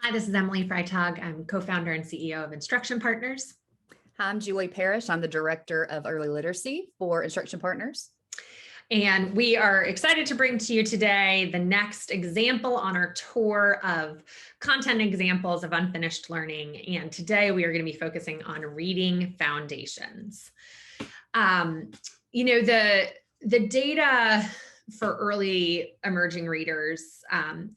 Hi, this is Emily Freitag. I'm co-founder and CEO of Instruction Partners. Hi, I'm Julie Parrish. I'm the Director of Early Literacy for Instruction Partners. And we are excited to bring to you today the next example on our tour of content examples of unfinished learning. And today we are going to be focusing on reading foundations. The data for early emerging readers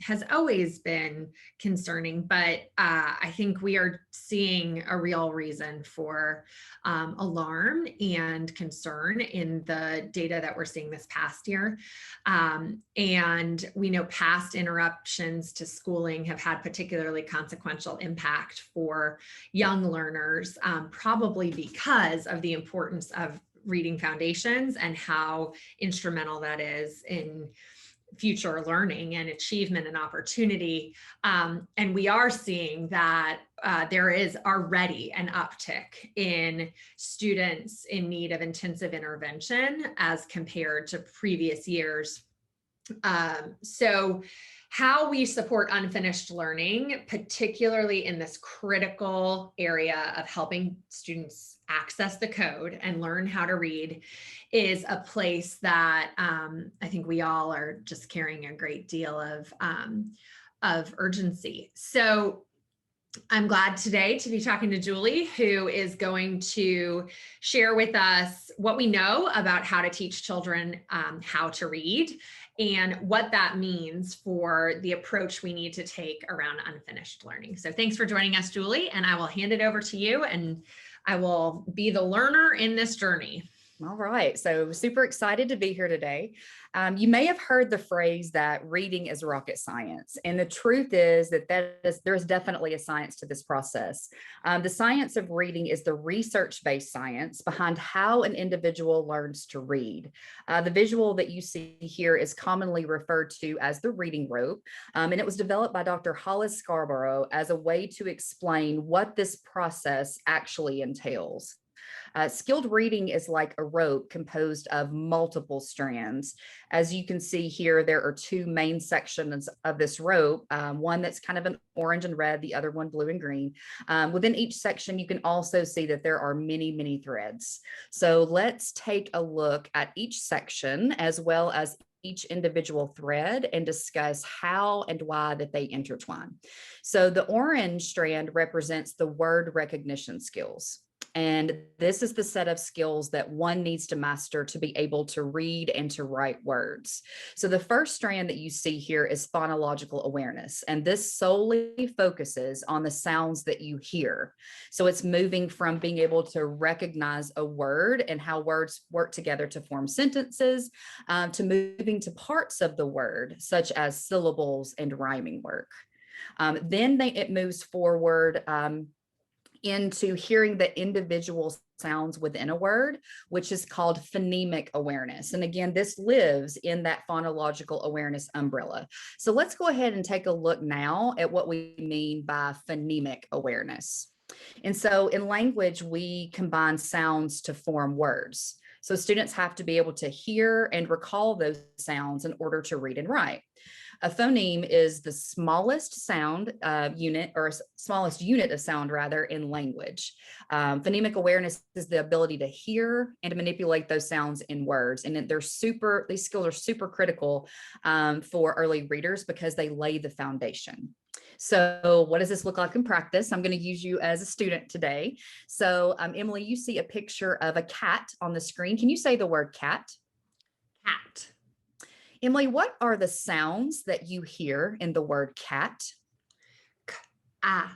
has always been concerning, but I think we are seeing a real reason for alarm and concern in the data that we're seeing this past year. And we know past interruptions to schooling have had particularly consequential impact for young learners, probably because of the importance of reading foundations and how instrumental that is in future learning and achievement and opportunity. And we are seeing that there is already an uptick in students in need of intensive intervention as compared to previous years. So how we support unfinished learning, particularly in this critical area of helping students access the code and learn how to read, is a place that I think we all are just carrying a great deal of urgency. So I'm glad today to be talking to Julie, who is going to share with us what we know about how to teach children how to read and what that means for the approach we need to take around unfinished learning. So thanks for joining us, Julie, and I will hand it over to you, and I will be the learner in this journey. All right, so super excited to be here today. You may have heard the phrase that reading is rocket science, and the truth is that there is definitely a science to this process. The science of reading is the research-based science behind how an individual learns to read. The visual that you see here is commonly referred to as the reading rope, and it was developed by Dr. Hollis Scarborough as a way to explain what this process actually entails. Skilled reading is like a rope composed of multiple strands. As you can see here, there are two main sections of this rope, one that's kind of an orange and red, the other one blue and green. Within each section, you can also see that there are many, many threads. So let's take a look at each section as well as each individual thread and discuss how and why that they intertwine. So the orange strand represents the word recognition skills. And this is the set of skills that one needs to master to be able to read and to write words. So the first strand that you see here is phonological awareness, and this solely focuses on the sounds that you hear. So it's moving from being able to recognize a word and how words work together to form sentences, to moving to parts of the word, such as syllables and rhyming work. Then it moves forward into hearing the individual sounds within a word, which is called phonemic awareness. And again, this lives in that phonological awareness umbrella. So let's go ahead and take a look now at what we mean by phonemic awareness. And so in language, we combine sounds to form words. So students have to be able to hear and recall those sounds in order to read and write. A phoneme is the smallest sound unit, or smallest unit of sound rather, in language. Phonemic awareness is the ability to hear and to manipulate those sounds in words. And these skills are super critical for early readers because they lay the foundation. So what does this look like in practice? I'm going to use you as a student today. So Emily, you see a picture of a cat on the screen. Can you say the word cat? Cat. Emily, what are the sounds that you hear in the word cat? Cat.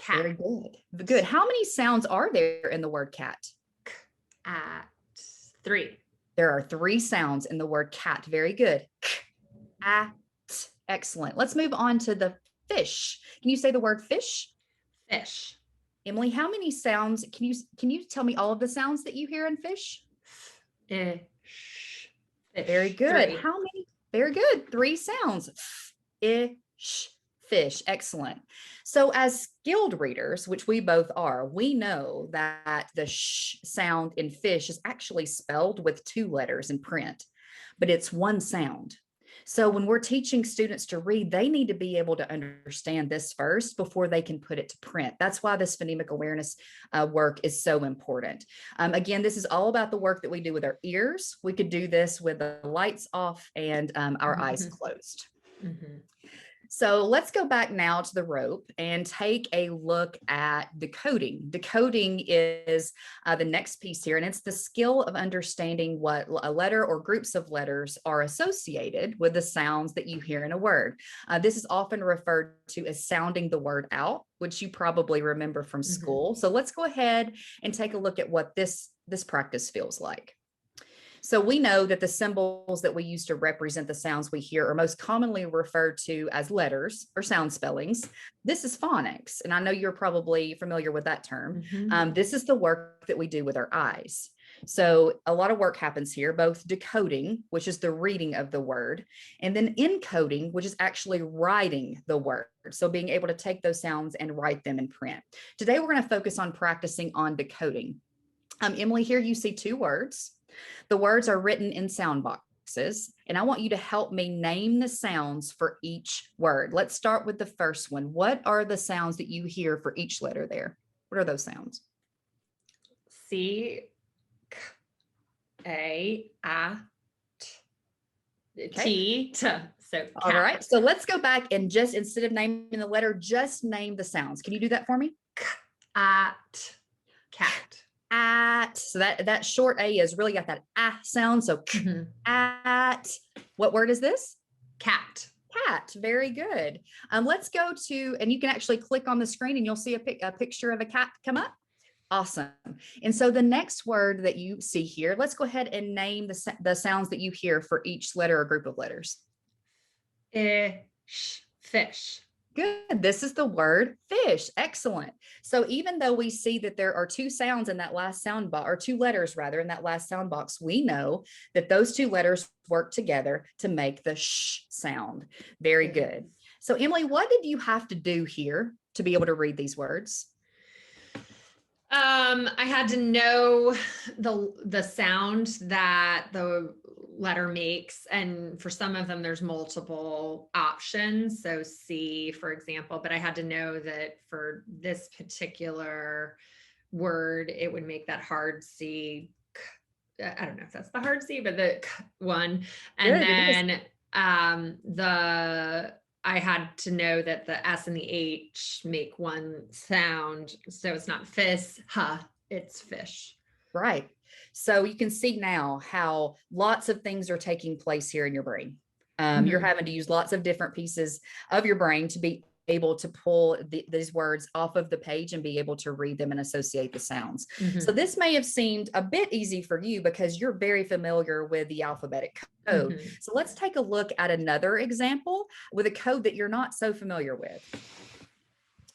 Very good. Good. How many sounds are there in the word cat? Cat. 3. There are 3 sounds in the word cat. Very good. At. Excellent. Let's move on to the fish. Can you say the word fish? Fish. Emily, how many sounds? Can you tell me all of the sounds that you hear in fish? Fish. Very good. 3. How many? Very good. 3 sounds. Ish. Fish. Excellent. So as skilled readers, which we both are, we know that the sh sound in fish is actually spelled with 2 letters in print, but it's one sound. So when we're teaching students to read, they need to be able to understand this first before they can put it to print. That's why this phonemic awareness work is so important. Again, this is all about the work that we do with our ears. We could do this with the lights off and our eyes closed. So let's go back now to the rope and take a look at decoding. Decoding is the next piece here, and it's the skill of understanding what a letter or groups of letters are associated with the sounds that you hear in a word. This is often referred to as sounding the word out, which you probably remember from school. So let's go ahead and take a look at what this practice feels like. So we know that the symbols that we use to represent the sounds we hear are most commonly referred to as letters or sound spellings. This is phonics, and I know you're probably familiar with that term. This is the work that we do with our eyes. So a lot of work happens here, both decoding, which is the reading of the word, and then encoding, which is actually writing the word. So being able to take those sounds and write them in print. Today, we're going to focus on practicing on decoding. Emily, here you see two words. The words are written in sound boxes, and I want you to help me name the sounds for each word. Let's start with the first one. What are the sounds that you hear for each letter there? What are those sounds? C, K, A, T, T. So cat. All right. So let's go back and just, instead of naming the letter, just name the sounds. Can you do that for me? At, cat. At. So that short A is really got that sound. So at. What word is this? Cat. Cat. Very good. Let's go to, and you can actually click on the screen and you'll see a picture of a cat come up. Awesome. And so the next word that you see here, let's go ahead and name the sounds that you hear for each letter or group of letters. Fish. Good. This is the word fish. Excellent. So even though we see that there are two sounds in that last sound box, or two letters rather, in that last sound box, we know that those two letters work together to make the sh sound. Very good. So Emily, what did you have to do here to be able to read these words? I had to know the sound that the letter makes, and for some of them there's multiple options. So C, for example, but I had to know that for this particular word, it would make that hard C. I don't know if that's the hard C, but the one. And then I had to know that the S and the H make one sound. So it's not fish, it's fish. Right. So you can see now how lots of things are taking place here in your brain. You're having to use lots of different pieces of your brain to be able to pull these words off of the page and be able to read them and associate the sounds. So this may have seemed a bit easy for you because you're very familiar with the alphabetic code. So let's take a look at another example with a code that you're not so familiar with.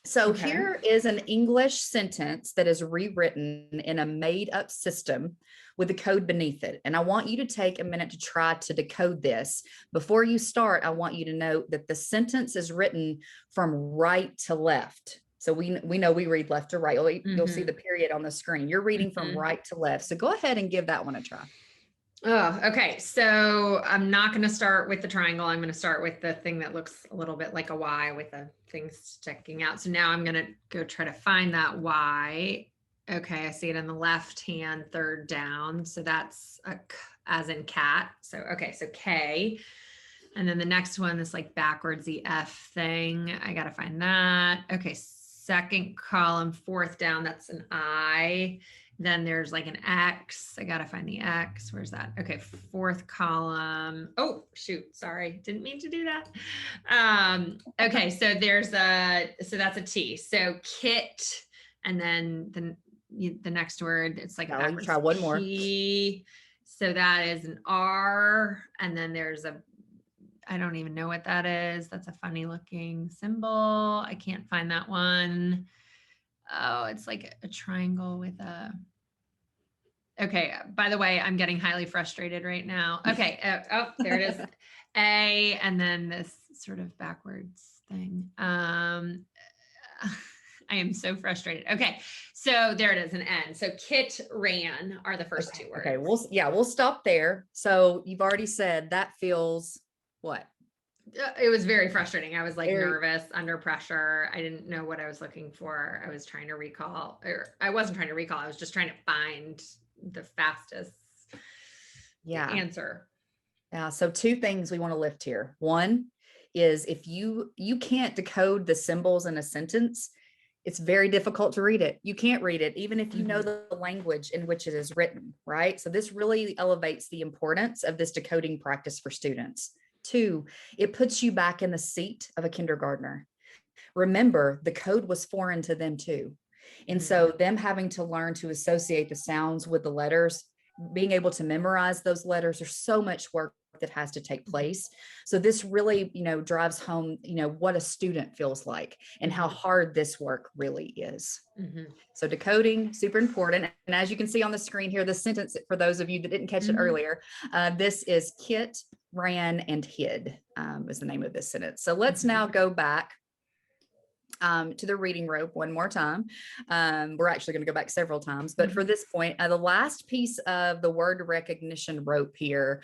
So here is an English sentence that is rewritten in a made up system with the code beneath it. And I want you to take a minute to try to decode this. Before you start, I want you to note that the sentence is written from right to left. So we know we read left to right. You'll see the period on the screen. You're reading from right to left. So go ahead and give that one a try. Oh, okay. So I'm not going to start with the triangle. I'm going to start with the thing that looks a little bit like a Y with a thing sticking out. So now I'm going to go try to find that Y. Okay. I see it in the left hand, third down. So that's a K, as in cat. So, okay. So K. And then the next one, this like backwards, the F thing. I got to find that. Okay. Second column, fourth down. That's an I. Then there's like an X. I got to find the X. Where's that? Okay. Fourth column. Oh, shoot. Sorry. Didn't mean to do that. Okay. So so that's a T. So kit. And then the next word, it's like a backwards try one more. T. So that is an R. And then there's I don't even know what that is. That's a funny looking symbol. I can't find that one. Oh, it's like a triangle with a. Okay. By the way, I'm getting highly frustrated right now. Okay. Oh, there it is. A, and then this sort of backwards thing. I am so frustrated. Okay. So there it is, an N. So kit, ran are the first two words. Okay. We'll stop there. So you've already said that feels What? It was very frustrating. I was like Very, nervous, under pressure. I didn't know what I was looking for. I was trying to recall, or I wasn't trying to recall. I was just trying to find the fastest yeah. answer. Yeah. So two things we want to lift here. One is if you can't decode the symbols in a sentence, it's very difficult to read it. You can't read it, even if you know the language in which it is written, right? So this really elevates the importance of this decoding practice for students. Two, it puts you back in the seat of a kindergartner. Remember, the code was foreign to them too. And so them having to learn to associate the sounds with the letters, being able to memorize those letters, there's so much work that has to take place. So this really, drives home, what a student feels like and how hard this work really is. So decoding, super important. And as you can see on the screen here, the sentence, for those of you that didn't catch it earlier, this is Kit, ran, and hid is the name of this sentence. So let's now go back to the reading rope one more time. We're actually going to go back several times, but for this point, the last piece of the word recognition rope here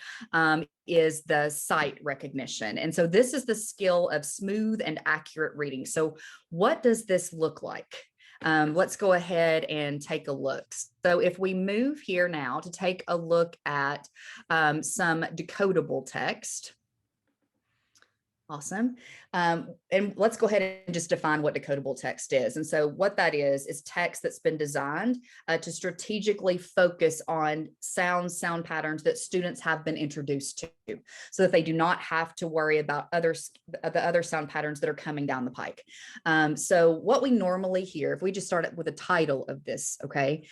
is the sight recognition. And so this is the skill of smooth and accurate reading. So what does this look like? Let's go ahead and take a look. So if we move here now to take a look at some decodable text. Awesome. And let's go ahead and just define what decodable text is. And so what that is text that's been designed to strategically focus on sound patterns that students have been introduced to, so that they do not have to worry about the other sound patterns that are coming down the pike. So what we normally hear, if we just start with the title of this, okay,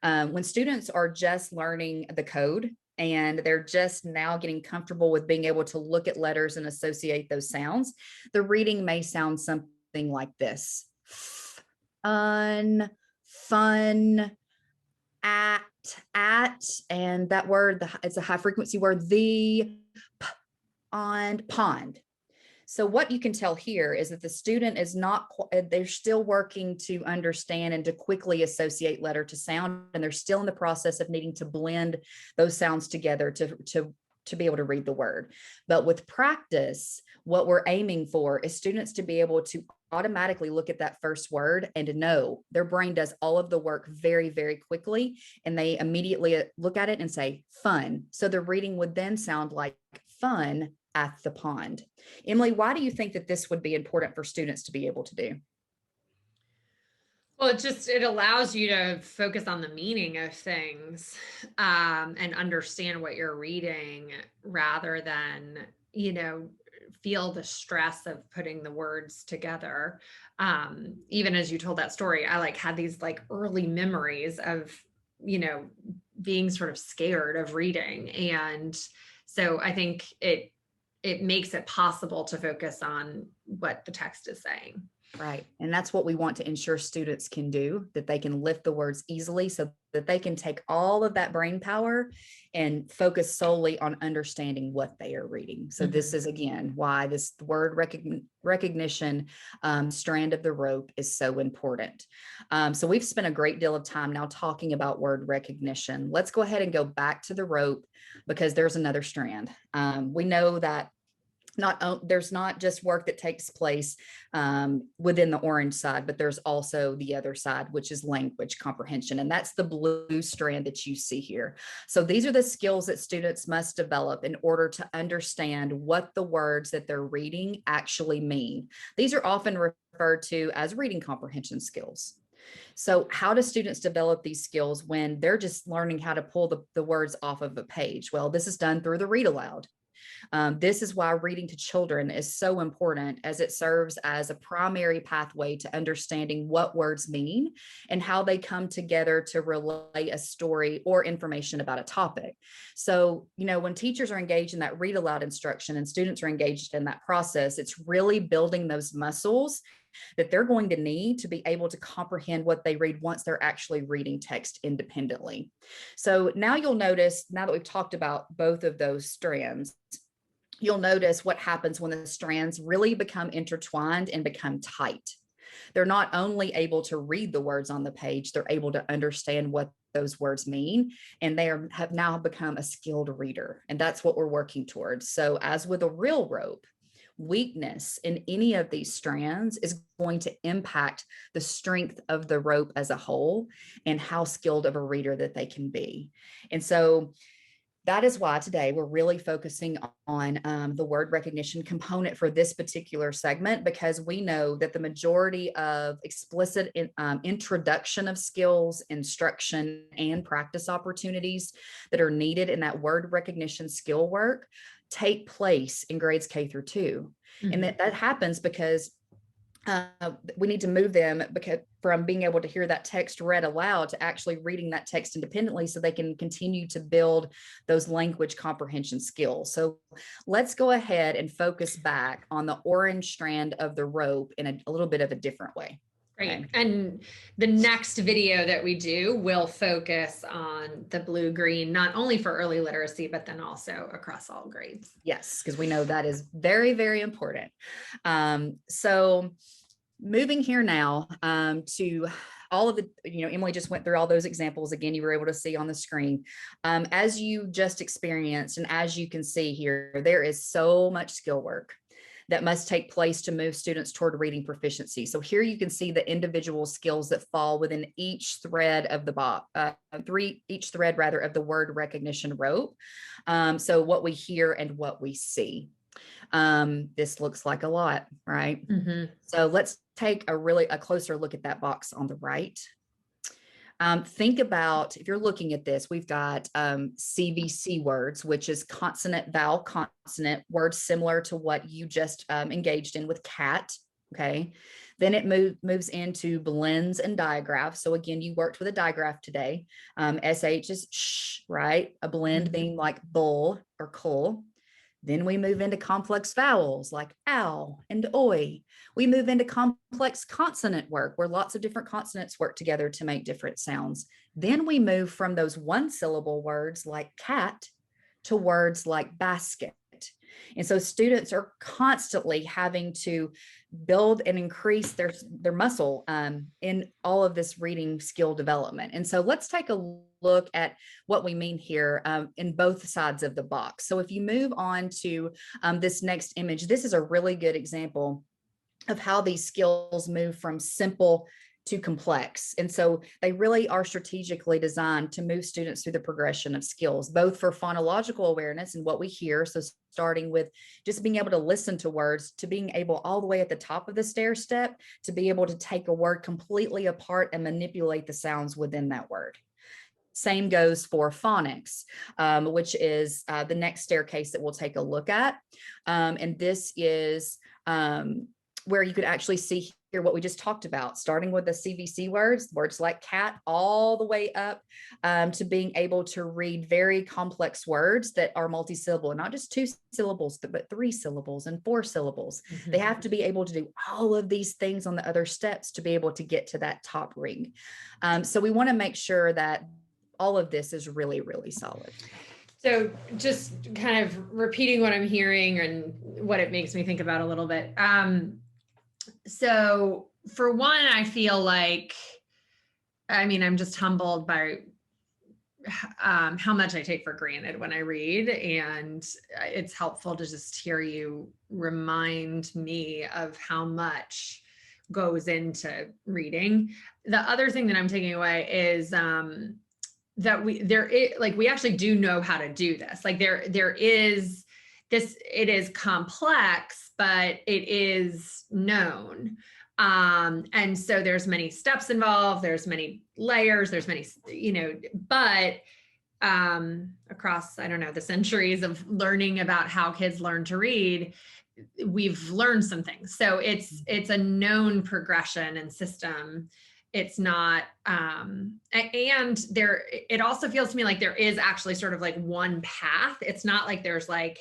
when students are just learning the code, and they're just now getting comfortable with being able to look at letters and associate those sounds, the reading may sound something like this. Fun, at, and that word, it's a high frequency word, the, on, pond. So what you can tell here is that the student is not, they're still working to understand and to quickly associate letter to sound, and they're still in the process of needing to blend those sounds together to be able to read the word. But with practice, what we're aiming for is students to be able to automatically look at that first word and to know their brain does all of the work very, very quickly, and they immediately look at it and say fun. So the reading would then sound like fun at the pond. Emily, why do you think that this would be important for students to be able to do? Well, it allows you to focus on the meaning of things and understand what you're reading rather than, feel the stress of putting the words together. Even as you told that story, I had these early memories of, being sort of scared of reading. And so I think it makes it possible to focus on what the text is saying. Right. And that's what we want to ensure students can do, that they can lift the words easily so that they can take all of that brain power and focus solely on understanding what they are reading. So this is, again, why this word recognition strand of the rope is so important. So we've spent a great deal of time now talking about word recognition. Let's go ahead and go back to the rope, because there's another strand. We know that there's not just work that takes place within the orange side, but there's also the other side, which is language comprehension. And that's the blue strand that you see here. So these are the skills that students must develop in order to understand what the words that they're reading actually mean. These are often referred to as reading comprehension skills. So how do students develop these skills when they're just learning how to pull the words off of a page? Well, this is done through the read aloud. This is why reading to children is so important, as it serves as a primary pathway to understanding what words mean and how they come together to relay a story or information about a topic. So, when teachers are engaged in that read aloud instruction and students are engaged in that process, it's really building those muscles that they're going to need to be able to comprehend what they read once they're actually reading text independently. So now you'll notice, now that we've talked about both of those strands, you'll notice what happens when the strands really become intertwined and become tight. They're not only able to read the words on the page, they're able to understand what those words mean, and they have now become a skilled reader. And that's what we're working towards. So as with a real rope, weakness in any of these strands is going to impact the strength of the rope as a whole and how skilled of a reader that they can be. And so that is why today we're really focusing on the word recognition component for this particular segment, because we know that the majority of explicit introduction of skills, instruction, and practice opportunities that are needed in that word recognition skill work take place in grades K through 2. Mm-hmm. And that happens because we need to move them from being able to hear that text read aloud to actually reading that text independently so they can continue to build those language comprehension skills. So let's go ahead and focus back on the orange strand of the rope in a little bit of a different way. Right. Okay. And the next video that we do will focus on the blue-green, not only for early literacy, but then also across all grades. Yes, because we know that is very, very important. So moving here now to all of the, Emily just went through all those examples. Again, you were able to see on the screen. As you just experienced, and as you can see here, there is so much skill work that must take place to move students toward reading proficiency. So here you can see the individual skills that fall within each thread of the each thread rather of the word recognition rope. So what we hear and what we see. This looks like a lot, right? Mm-hmm. So let's take a closer look at that box on the right. Think about, if you're looking at this, we've got CVC words, which is consonant, vowel, consonant, words similar to what you just engaged in with cat, okay? Then it moves into blends and digraphs. So again, you worked with a digraph today. SH is sh, right? A blend being like bull or cull. Then we move into complex vowels like ow and oi. We move into complex consonant work where lots of different consonants work together to make different sounds. Then we move from those one syllable words like cat to words like basket. And so students are constantly having to build and increase their muscle in all of this reading skill development. And so let's take a look at what we mean here in both sides of the box. So if you move on to this next image, this is a really good example of how these skills move from simple to complex. And so they really are strategically designed to move students through the progression of skills, both for phonological awareness and what we hear. So starting with just being able to listen to words, to being able all the way at the top of the stair step, to be able to take a word completely apart and manipulate the sounds within that word. Same goes for phonics, which is the next staircase that we'll take a look at. And this is where you could actually see here what we just talked about, starting with the CVC words like cat, all the way up to being able to read very complex words that are multisyllable, not just 2 syllables, but 3 syllables and 4 syllables. Mm-hmm. They have to be able to do all of these things on the other steps to be able to get to that top ring. So we want to make sure that all of this is really, really solid. So just kind of repeating what I'm hearing and what it makes me think about a little bit. So for one, I feel like, I'm just humbled by how much I take for granted when I read, and it's helpful to just hear you remind me of how much goes into reading. The other thing that I'm taking away is that we actually do know how to do this. Like there is this, it is complex, but it is known. And so there's many steps involved, there's many layers, there's many, but across, the centuries of learning about how kids learn to read, we've learned some things. So it's a known progression and system. It's not, and it also feels to me like there is actually sort of like one path. It's not like there's like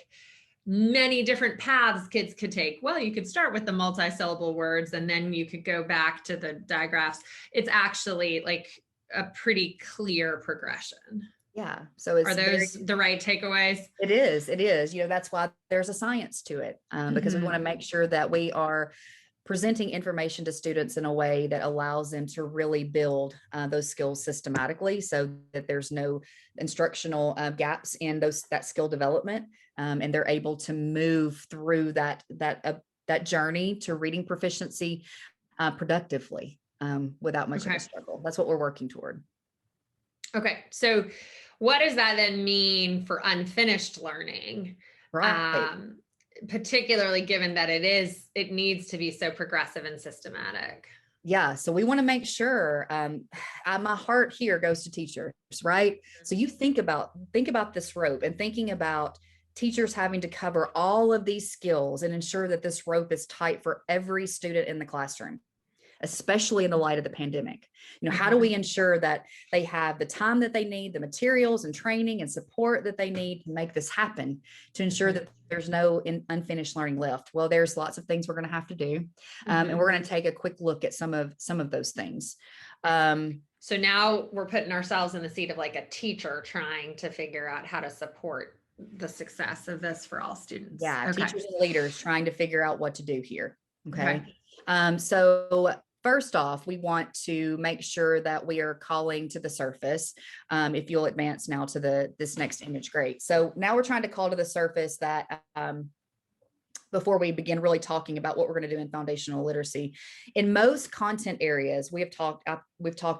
many different paths kids could take. Well, you could start with the multi-syllable words and then you could go back to the digraphs. It's actually like a pretty clear progression. Yeah. So are those the right takeaways? It is. That's why there's a science to it, because we want to make sure that we are presenting information to students in a way that allows them to really build those skills systematically, so that there's no instructional gaps in that skill development, and they're able to move through that journey to reading proficiency productively, without much of a struggle. That's what we're working toward. Okay, so what does that then mean for unfinished learning? Right. Particularly given that it needs to be so progressive and systematic. Yeah, so we want to make sure, my heart here goes to teachers, right? So you think about this rope, and thinking about teachers having to cover all of these skills and ensure that this rope is tight for every student in the classroom, especially in the light of the pandemic. How do we ensure that they have the time that they need, the materials and training and support that they need to make this happen, to ensure that there's no unfinished learning left? Well, there's lots of things we're going to have to do. And we're going to take a quick look at some of those things. So now we're putting ourselves in the seat of like a teacher trying to figure out how to support the success of this for all students. Yeah, teachers and leaders trying to figure out what to do here. Okay. So first off, we want to make sure that we are calling to the surface. If you'll advance now to this next image, great. So now we're trying to call to the surface that before we begin really talking about what we're going to do in foundational literacy. In most content areas we've talked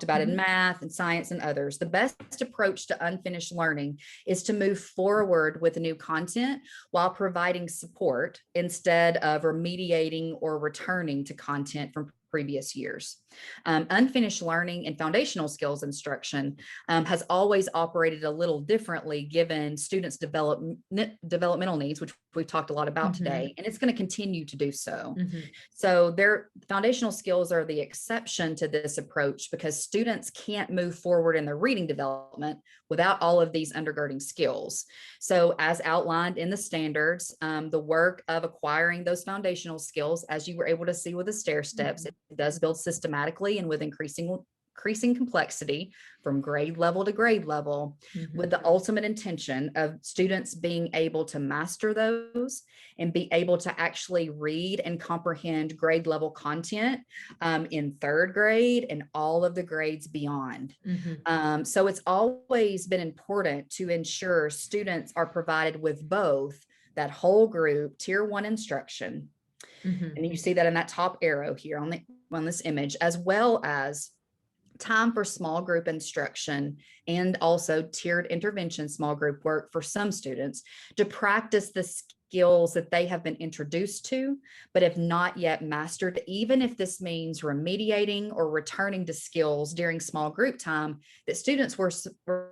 about in math and science and others, the best approach to unfinished learning is to move forward with new content while providing support instead of remediating or returning to content from previous years. Unfinished learning in foundational skills instruction has always operated a little differently given students' developmental needs, which we've talked a lot about today, and it's going to continue to do so. So their foundational skills are the exception to this approach, because students can't move forward in their reading development without all of these undergirding skills. So as outlined in the standards, the work of acquiring those foundational skills, as you were able to see with the stair steps, it does build systematically and with increasing complexity from grade level to grade level, with the ultimate intention of students being able to master those and be able to actually read and comprehend grade level content in third grade and all of the grades beyond. So it's always been important to ensure students are provided with both that whole group tier 1 instruction, and you see that in that top arrow here on this image, as well as time for small group instruction and also tiered intervention small group work for some students to practice the skills that they have been introduced to, but have not yet mastered, even if this means remediating or returning to skills during small group time that students were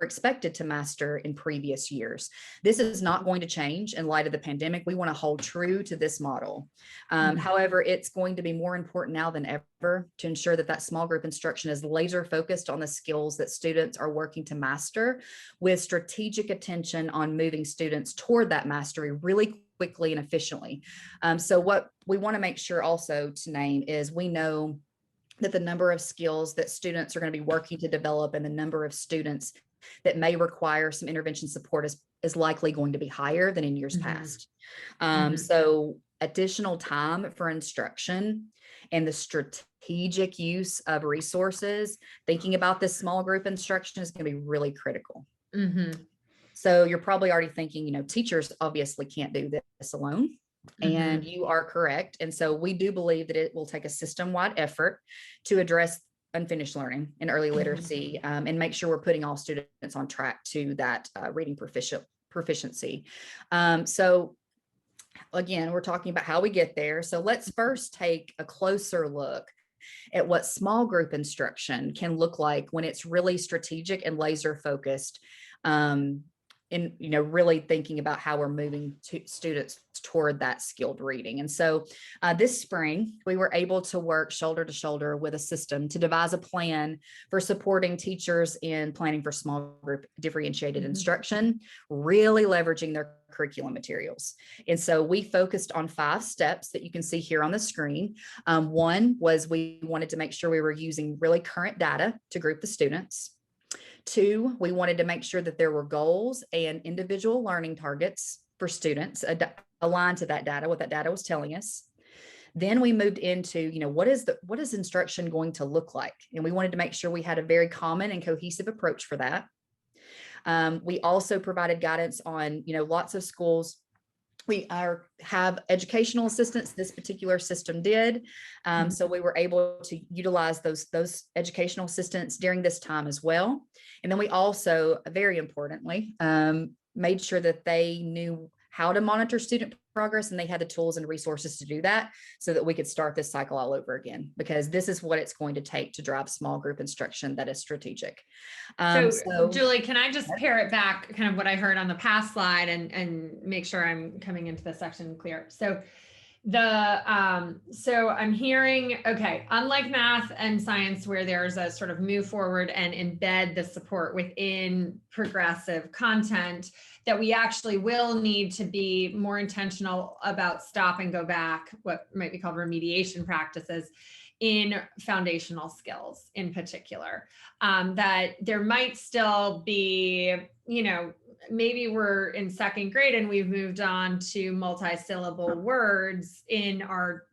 expected to master in previous years. This is not going to change in light of the pandemic. We want to hold true to this model. However, it's going to be more important now than ever to ensure that small group instruction is laser focused on the skills that students are working to master, with strategic attention on moving students toward that mastery really quickly and efficiently. So what we want to make sure also to name is, we know that the number of skills that students are going to be working to develop and the number of students that may require some intervention support is likely going to be higher than in years past. So additional time for instruction and the strategic use of resources, thinking about this small group instruction, is going to be really critical. So you're probably already thinking, teachers obviously can't do this alone. And you are correct. And so we do believe that it will take a system-wide effort to address unfinished learning and early literacy, and make sure we're putting all students on track to that reading proficiency. So again, we're talking about how we get there. So let's first take a closer look at what small group instruction can look like when it's really strategic and laser focused, in really thinking about how we're moving students toward that skilled reading. And so this spring, we were able to work shoulder to shoulder with a system to devise a plan for supporting teachers in planning for small group differentiated instruction, really leveraging their curriculum materials. And so we focused on 5 steps that you can see here on the screen. One was, we wanted to make sure we were using really current data to group the students. 2, we wanted to make sure that there were goals and individual learning targets for students aligned to that data, what that data was telling us. Then we moved into, what is instruction going to look like? And we wanted to make sure we had a very common and cohesive approach for that. We also provided guidance on, lots of schools have educational assistants. This particular system did. So we were able to utilize those educational assistants during this time as well. And then we also, very importantly, made sure that they knew how to monitor student progress, and they had the tools and resources to do that so that we could start this cycle all over again, because this is what it's going to take to drive small group instruction that is strategic. So Julie, can I just pare it back, kind of what I heard on the past slide, and make sure I'm coming into the section clear. So so I'm hearing, okay, unlike math and science, where there's a sort of move forward and embed the support within progressive content, that we actually will need to be more intentional about stop and go back, what might be called remediation practices, in foundational skills in particular. That there might still be, maybe we're in second grade and we've moved on to multi-syllable words in our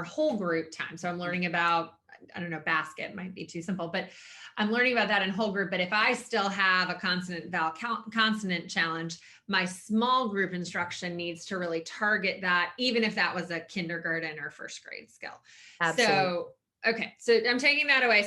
whole group time. So I'm learning about, I don't know, basket might be too simple, but I'm learning about that in whole group. But if I still have a consonant vowel consonant challenge, my small group instruction needs to really target that, even if that was a kindergarten or first grade skill. Absolutely. So, okay. So I'm taking that away.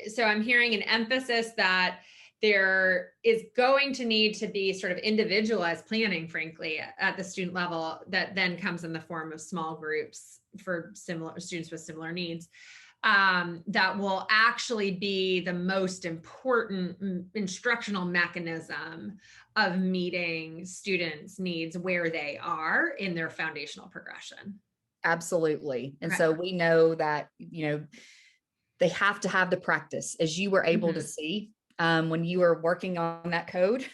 So I'm hearing an emphasis that there is going to need to be sort of individualized planning, frankly, at the student level, that then comes in the form of small groups for similar students with similar needs. That will actually be the most important instructional mechanism of meeting students' needs where they are in their foundational progression. Absolutely. And so we know that, they have to have the practice, as you were able to see when you were working on that code.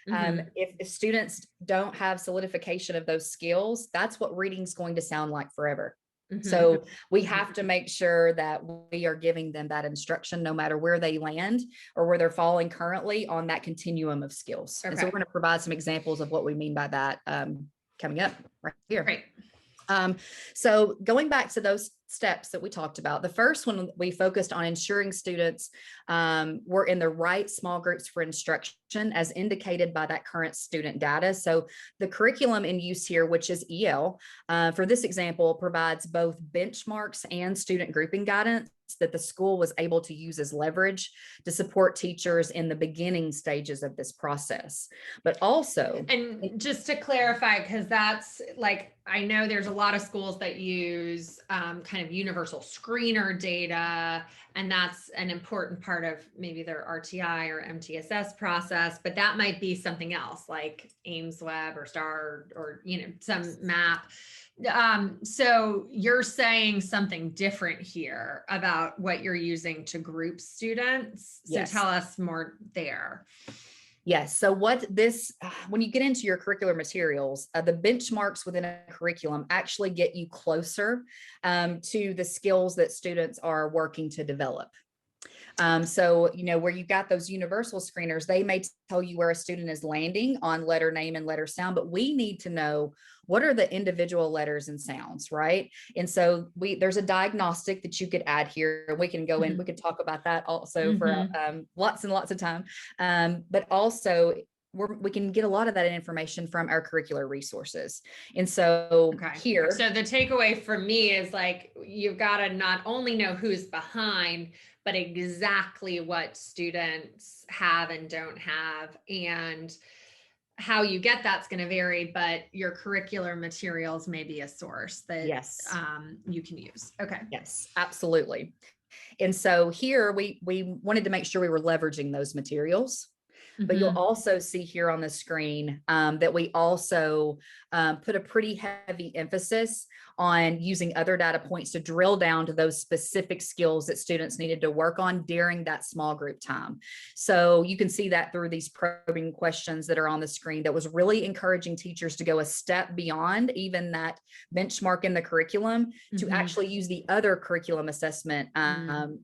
If students don't have solidification of those skills, that's what reading's going to sound like forever. So we have to make sure that we are giving them that instruction, no matter where they land or where they're falling currently on that continuum of skills. And so we're going to provide some examples of what we mean by that coming up right here. Great. So going back to those steps that we talked about, the first one, we focused on ensuring students were in the right small groups for instruction as indicated by that current student data. So the curriculum in use here, which is EL, for this example, provides both benchmarks and student grouping guidance that the school was able to use as leverage to support teachers in the beginning stages of this process. But also, and just to clarify, because that's like, I know there's a lot of schools that use kind of universal screener data, and that's an important part of maybe their RTI or MTSS process, but that might be something else like Ames Web or STAR or, some map. So you're saying something different here about what you're using to group students. So tell us more there. Yes. So when you get into your curricular materials, the benchmarks within a curriculum actually get you closer to the skills that students are working to develop. So, where you've got those universal screeners, they may tell you where a student is landing on letter name and letter sound, but we need to know what are the individual letters and sounds, right? And so there's a diagnostic that you could add here. We can go in, we could talk about that also for lots and lots of time. But also we can get a lot of that information from our curricular resources. And so here. So the takeaway for me is like, you've got to not only know who's behind, but exactly what students have and don't have, and how you get that's going to vary, but your curricular materials may be a source that you can use. Okay. Yes, absolutely. And so here we wanted to make sure we were leveraging those materials. But you'll also see here on the screen that we also put a pretty heavy emphasis on using other data points to drill down to those specific skills that students needed to work on during that small group time. So you can see that through these probing questions that are on the screen, that was really encouraging teachers to go a step beyond even that benchmark in the curriculum to actually use the other curriculum assessment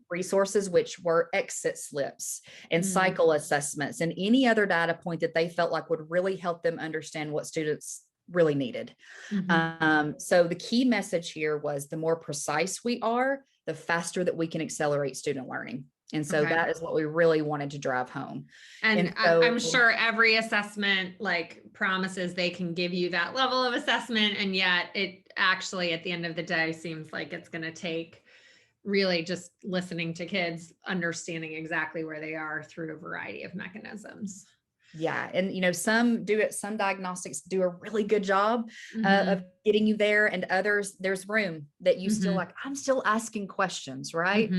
resources, which were exit slips and cycle assessments and any other data point that they felt like would really help them understand what students really needed. So the key message here was the more precise we are, the faster that we can accelerate student learning. And so Okay. that is what we really wanted to drive home. And so I'm sure every assessment like promises they can give you that level of assessment. And yet it actually, at the end of the day, seems like it's going to take really just listening to kids, understanding exactly where they are through a variety of mechanisms. Yeah. And, some diagnostics do a really good job of getting you there, and others, there's room that you still like, I'm still asking questions, right?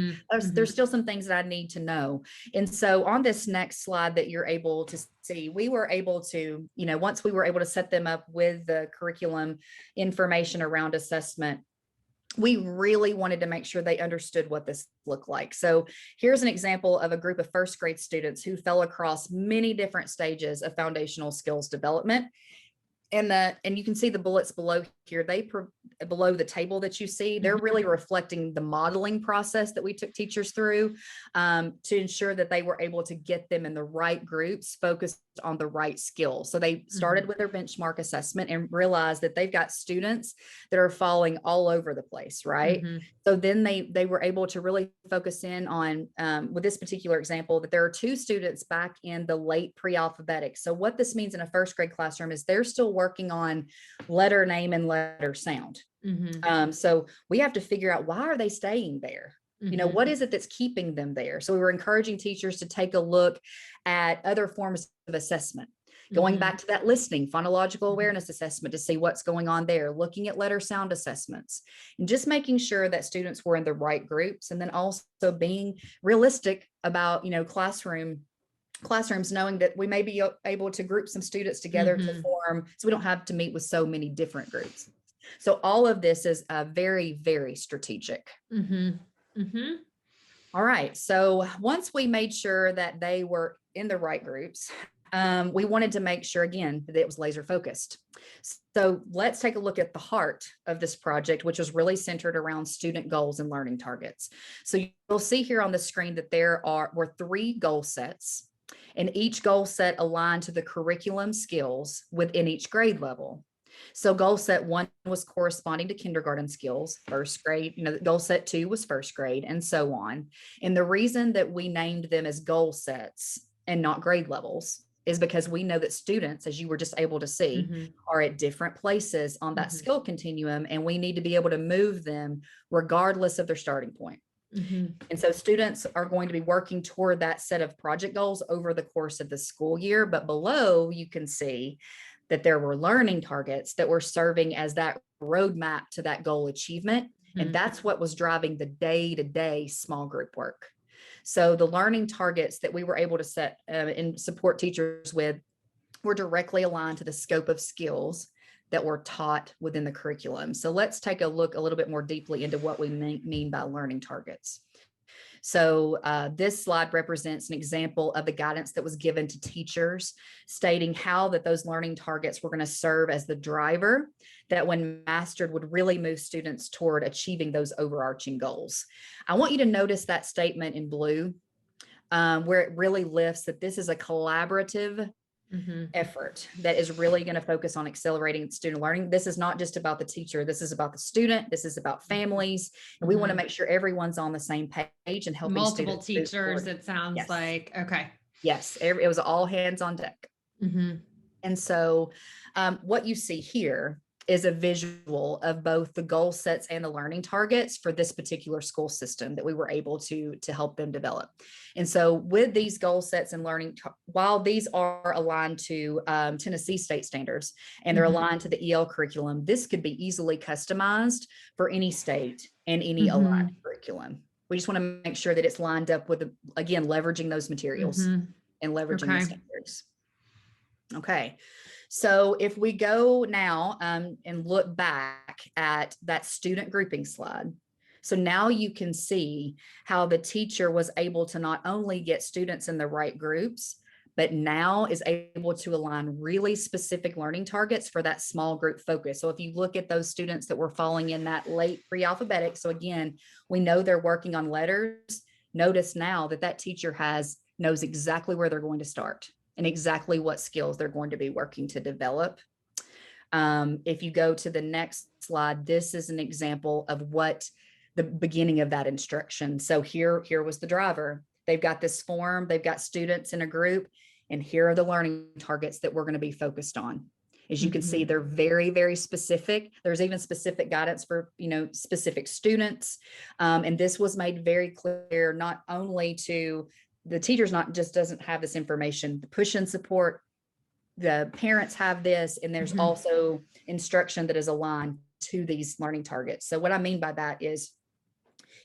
There's still some things that I need to know. And so on this next slide that you're able to see, we were able to, once we were able to set them up with the curriculum information around assessment, we really wanted to make sure they understood what this looked like. So here's an example of a group of first grade students who fell across many different stages of foundational skills development. And you can see the bullets below here, below the table that you see, they're really reflecting the modeling process that we took teachers through to ensure that they were able to get them in the right groups, focused on the right skills. So they started with their benchmark assessment and realized that they've got students that are falling all over the place, right? So then they were able to really focus in on, with this particular example, that there are 2 students back in the late pre-alphabetic. So what this means in a first grade classroom is they're still working on letter name and letter sound. So we have to figure out, why are they staying there? What is it that's keeping them there? So we were encouraging teachers to take a look at other forms of assessment, going back to that listening, phonological awareness assessment to see what's going on there, looking at letter sound assessments, and just making sure that students were in the right groups. And then also being realistic about, classrooms, knowing that we may be able to group some students together to form, so we don't have to meet with so many different groups. So all of this is very, very strategic. All right. So once we made sure that they were in the right groups, we wanted to make sure, again, that it was laser focused. So let's take a look at the heart of this project, which was really centered around student goals and learning targets. So you'll see here on the screen that were 3 goal sets, and each goal set aligned to the curriculum skills within each grade level. So goal set 1 was corresponding to kindergarten skills, first grade, goal set 2 was first grade, and so on. And the reason that we named them as goal sets and not grade levels is because we know that students, as you were just able to see, are at different places on that skill continuum, and we need to be able to move them regardless of their starting point. And so students are going to be working toward that set of project goals over the course of the school year. But below, you can see that there were learning targets that were serving as that roadmap to that goal achievement. And that's what was driving the day-to-day small group work. So the learning targets that we were able to set and support teachers with were directly aligned to the scope of skills that were taught within the curriculum. So let's take a look a little bit more deeply into what we mean by learning targets. So this slide represents an example of the guidance that was given to teachers, stating how that those learning targets were going to serve as the driver that, when mastered, would really move students toward achieving those overarching goals. I want you to notice that statement in blue, where it really lifts that this is a collaborative effort that is really going to focus on accelerating student learning. This is not just about the teacher. This is about the student. This is about families. And we want to make sure everyone's on the same page and helping multiple students teachers, it sounds like. Okay. Yes. It was all hands on deck. And so what you see here is a visual of both the goal sets and the learning targets for this particular school system that we were able to help them develop. And so with these goal sets and learning, while these are aligned to Tennessee state standards and they're aligned to the EL curriculum, this could be easily customized for any state and any aligned curriculum. We just want to make sure that it's lined up with, again, leveraging those materials and leveraging the standards. Okay. So if we go now and look back at that student grouping slide, so now you can see how the teacher was able to not only get students in the right groups, but now is able to align really specific learning targets for that small group focus. So if you look at those students that were falling in that late pre-alphabetic, so again, we know they're working on letters. Notice now that that teacher knows exactly where they're going to start and exactly what skills they're going to be working to develop. If you go to the next slide, this is an example of what the beginning of that instruction. So here was the driver. They've got this form, they've got students in a group, and here are the learning targets that we're going to be focused on. As you can see, they're very, very specific. There's even specific guidance for, specific students. And this was made very clear, not only to the teachers, not just doesn't have this information, the push and support, the parents have this, and there's also instruction that is aligned to these learning targets. So what I mean by that is,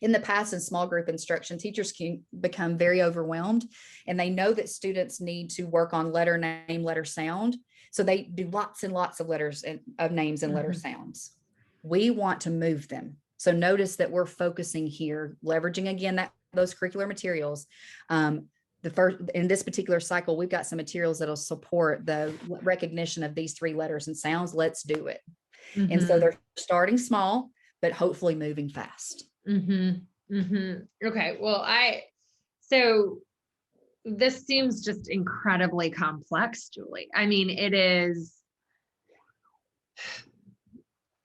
in the past, in small group instruction, teachers can become very overwhelmed, and they know that students need to work on letter name, letter sound. So they do lots and lots of letters and of names and letter sounds. We want to move them. So notice that we're focusing here, leveraging again those curricular materials. The first, in this particular cycle, we've got some materials that'll support the recognition of these 3 letters and sounds. Let's do it. And so they're starting small, but hopefully moving fast. Okay. Well, so this seems just incredibly complex, Julie. I mean, it is,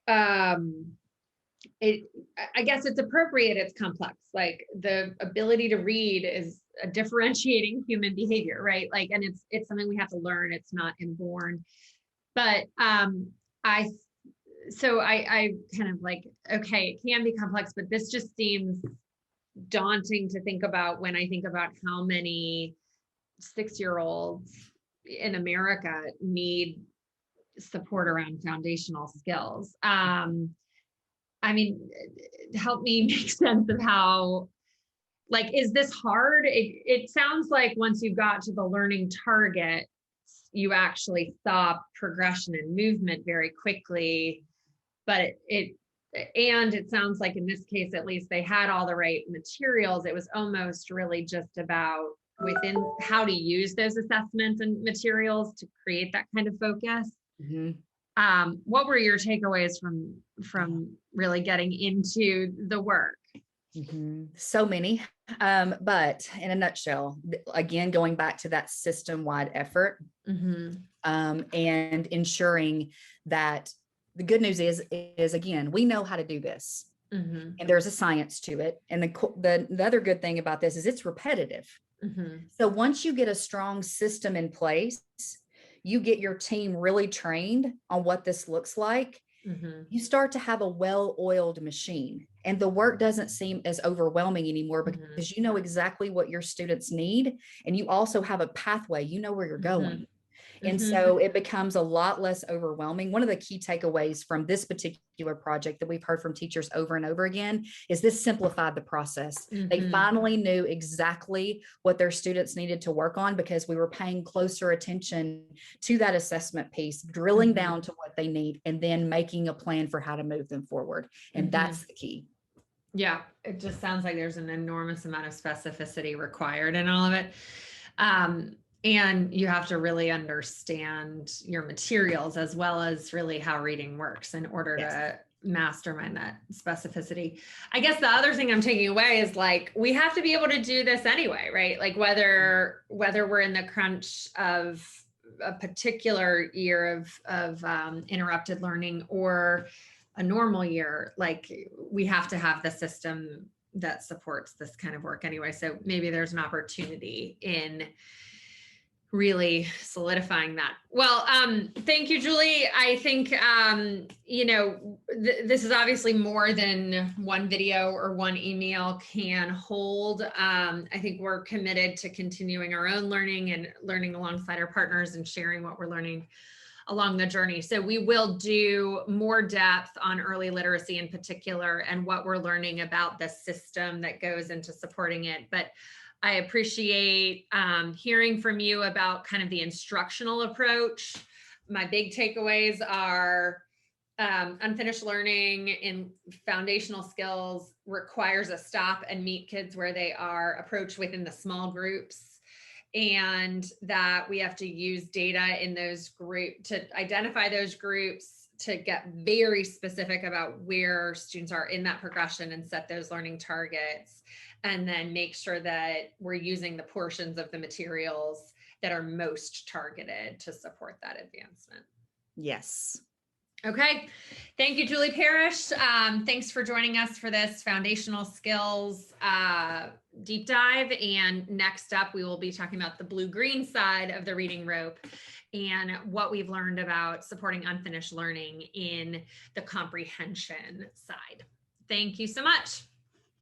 I guess it's appropriate. It's complex. Like, the ability to read is a differentiating human behavior, right? Like, and it's something we have to learn. It's not inborn. But I kind of like, okay, it can be complex, but this just seems daunting to think about when I think about how many 6-year-olds in America need support around foundational skills. I mean, help me make sense of how, like, is this hard? It sounds like once you got to the learning target, you actually saw progression and movement very quickly, but it sounds like in this case, at least, they had all the right materials. It was almost really just about within how to use those assessments and materials to create that kind of focus. What were your takeaways from really getting into the work? So many, but in a nutshell, again, going back to that system-wide effort, and ensuring that the good news is again, we know how to do this, and there's a science to it. And the other good thing about this is it's repetitive. So once you get a strong system in place, you get your team really trained on what this looks like. You start to have a well-oiled machine, and the work doesn't seem as overwhelming anymore because you know exactly what your students need, and you also have a pathway, you know where you're going. And so it becomes a lot less overwhelming. One of the key takeaways from this particular project that we've heard from teachers over and over again is this simplified the process. They finally knew exactly what their students needed to work on because we were paying closer attention to that assessment piece, drilling down to what they need, and then making a plan for how to move them forward. And that's the key. Yeah, it just sounds like there's an enormous amount of specificity required in all of it. And you have to really understand your materials as well as really how reading works in order to mastermind that specificity. I guess the other thing I'm taking away is, like, we have to be able to do this anyway, right? Like, whether we're in the crunch of a particular year of interrupted learning or a normal year, like, we have to have the system that supports this kind of work anyway. So maybe there's an opportunity in really solidifying that. Well, thank you, Julie. I think, this is obviously more than one video or one email can hold. I think we're committed to continuing our own learning and learning alongside our partners and sharing what we're learning along the journey. So we will do more depth on early literacy in particular and what we're learning about the system that goes into supporting it. But I appreciate hearing from you about kind of the instructional approach. My big takeaways are unfinished learning in foundational skills requires a stop and meet kids where they are, approach within the small groups, and that we have to use data in those groups to identify those groups, to get very specific about where students are in that progression and set those learning targets, and then make sure that we're using the portions of the materials that are most targeted to support that advancement. Yes. Okay. Thank you, Julie Parrish. Thanks for joining us for this foundational skills deep dive. And next up, we will be talking about the blue-green side of the reading rope and what we've learned about supporting unfinished learning in the comprehension side. Thank you so much.